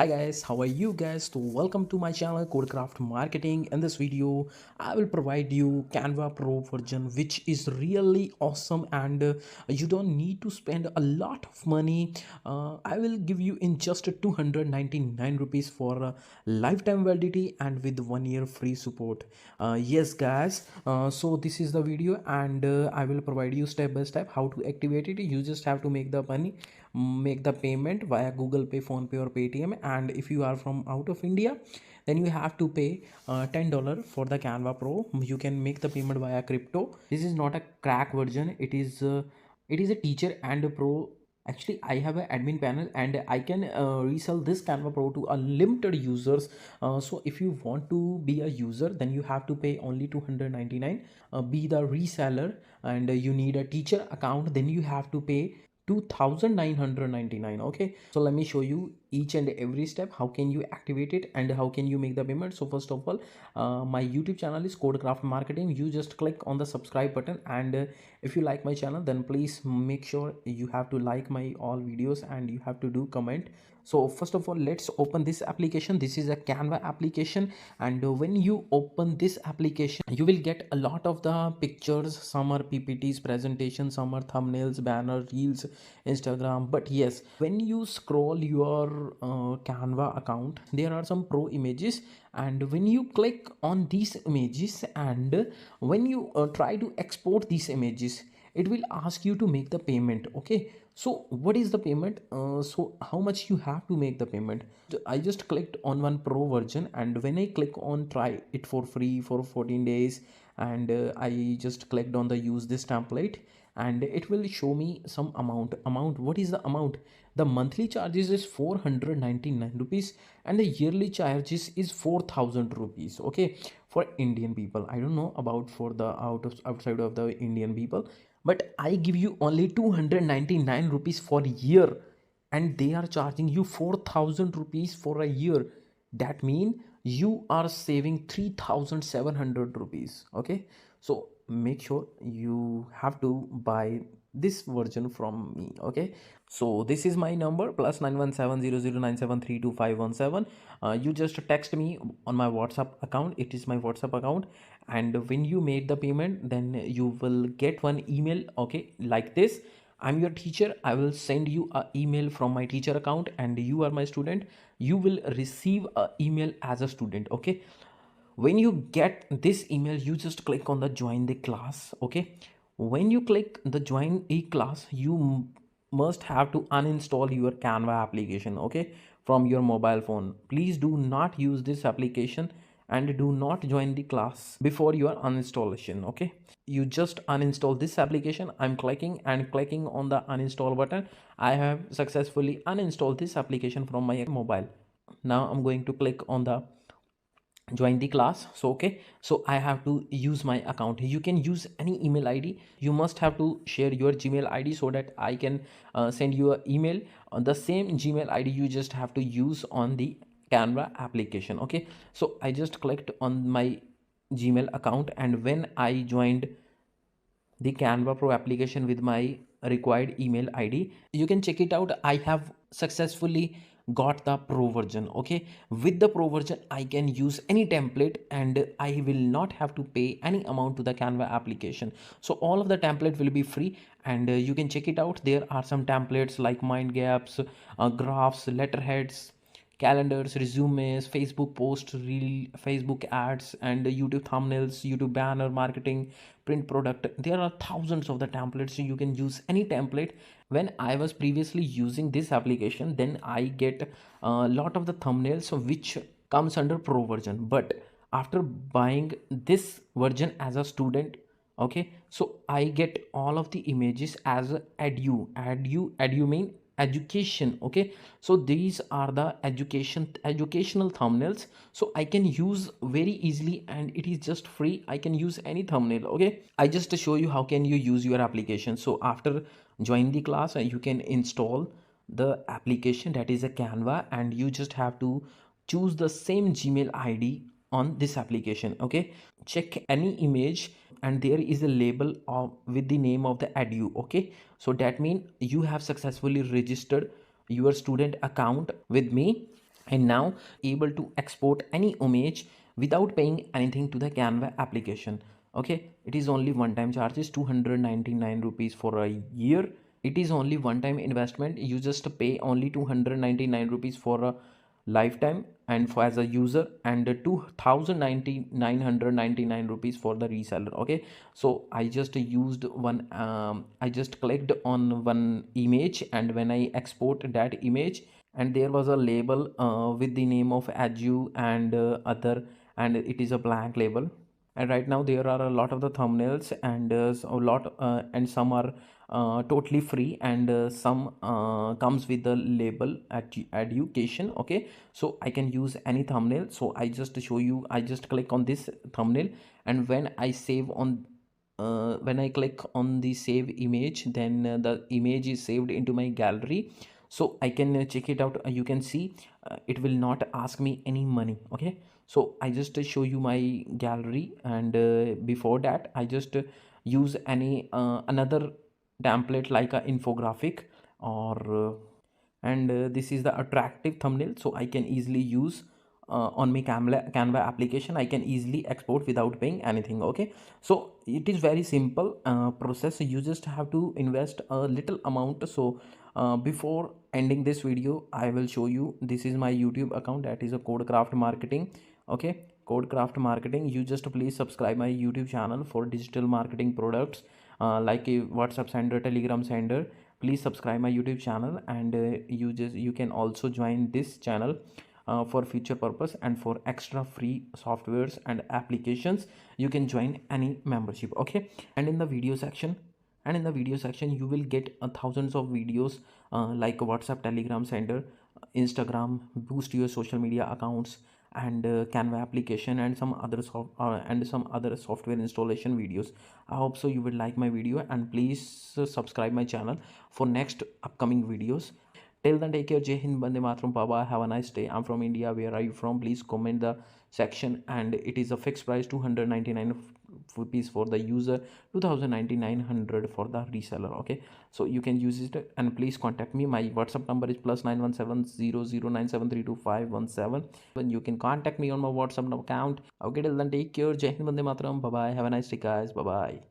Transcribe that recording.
Hi guys, how are you guys? So welcome to my channel Codecraft Marketing. In this video I will provide you Canva Pro version, which is really awesome, and you don't need to spend a lot of money. I will give you in just 299 rupees for lifetime validity and with 1 year free support. Yes guys, so this is the video, and I will provide you step by step how to activate it. You just have to make the payment via Google Pay, Phone Pay, or Paytm. And if you are from out of India, then you have to pay $10 for the Canva Pro. You can make the payment via crypto. This is not a crack version. It is a teacher and a pro. Actually, I have an admin panel, and I can resell this Canva Pro to unlimited users. So if you want to be a user, then you have to pay only 299. Be the reseller, and you need a teacher account, then you have to pay 2999. Okay, so let me show you each and every step how can you activate it and how can you make the payment. So first of all, my YouTube channel is Codecraft Marketing. You just click on the subscribe button, and if you like my channel, then please make sure you have to like my all videos and you have to do comment. So first of all, let's open this application. This is a Canva application, and when you open this application, you will get a lot of the pictures. Some are PPTs, presentations, some are thumbnails, banner, reels, Instagram. But yes, when you scroll your Canva account, there are some pro images, and when you click on these images, and when you try to export these images, it will ask you to make the payment. Okay, so what is the payment? So how much you have to make the payment? I just clicked on one pro version, and when I click on try it for free for 14 days, and I just clicked on the use this template, and it will show me some amount. What is the amount? The monthly charges is 499 rupees, and the yearly charges is 4000 rupees. Okay, for Indian people. I don't know about for the outside of the Indian people, but I give you only 299 rupees for a year, and they are charging you 4000 rupees for a year. That mean you are saving 3700 rupees. Okay, so make sure you have to buy this version from me. Okay, so this is my number, +917009732517. You just text me on my WhatsApp account. It is my WhatsApp account, and when you make the payment, then you will get one email. Okay, like this: I'm your teacher. I will send you a email from my teacher account, and you are my student. You will receive a email as a student. Okay, when you get this email, you just click on the join the class. Okay, when you click the join a class, you must have to uninstall your Canva application. Okay, from your mobile phone. Please do not use this application, and do not join the class before your uninstallation. Okay, you just uninstall this application. I'm clicking on the uninstall button. I have successfully uninstalled this application from my mobile. Now I'm going to click on the join the class. So okay, so I have to use my account. You can use any email ID. You must have to share your Gmail ID so that I can send you an email on the same Gmail ID. You just have to use on the Canva application. Okay, so I just clicked on my Gmail account, and when I joined the Canva Pro application with my required email ID, you can check it out. I have successfully got the pro version. Okay, with the pro version, I can use any template, and I will not have to pay any amount to the Canva application. So all of the template will be free, and you can check it out. There are some templates like mind gaps, graphs, letterheads, calendars, resumes, Facebook posts, reel, Facebook ads, and YouTube thumbnails, YouTube banner marketing, print product. There are thousands of the templates, so you can use any template. When I was previously using this application, then I get a lot of the thumbnails which comes under pro version. But after buying this version as a student, okay, so I get all of the images as a edu mean education. Okay, so these are the educational thumbnails, so I can use very easily, and it is just free. I can use any thumbnail. Okay, I just show you how can you use your application. So after join the class, you can install the application, that is a Canva, and you just have to choose the same Gmail ID on this application. Okay, check any image, and there is a label of with the name of the edu. Okay, so that means you have successfully registered your student account with me, and now able to export any image without paying anything to the Canva application. Okay, it is only one time charges 299 rupees for a year. It is only one time investment. You just pay only 299 rupees for a lifetime and for as a user, and 2999 rupees for the reseller. Okay, so I just used one I just clicked on one image, and when I export that image, and there was a label with the name of Adu and other, and it is a blank label. And right now there are a lot of the thumbnails, and a lot and some are totally free, and some comes with the label education. Okay, so I can use any thumbnail. So I just show you, I just click on this thumbnail, and when I click on the save image, then the image is saved into my gallery. So I can check it out. You can see it will not ask me any money. Okay, so I just show you my gallery, and before that I just use any another template like a infographic, or and this is the attractive thumbnail, so I can easily use on my Canva application. I can easily export without paying anything. Okay, so it is very simple process. You just have to invest a little amount. So before ending this video, I will show you, this is my YouTube account, that is a Codecraft Marketing. Okay, Codecraft Marketing. You just please subscribe my YouTube channel for digital marketing products like a WhatsApp sender, Telegram sender. Please subscribe my YouTube channel, and you can also join this channel for future purpose, and for extra free softwares and applications you can join any membership. Okay, and in the video section, you will get thousands of videos like WhatsApp, Telegram sender, Instagram, boost your social media accounts, and Canva application, and some other software installation videos. I hope so you will like my video, and please subscribe my channel for next upcoming videos. Till then, take care. Jai Hind, Bande Matram, Baba. Have a nice day. I'm from India. Where are you from? Please comment the section. And it is a fixed price, 299 rupees for the user, 2099 for the reseller. Okay, so you can use it, and please contact me. My WhatsApp number is +917009732517. When you can contact me on my WhatsApp account. Okay, till then, take care. Jai Hind, Bande Matram. Bye bye. Have a nice day, guys. Bye bye.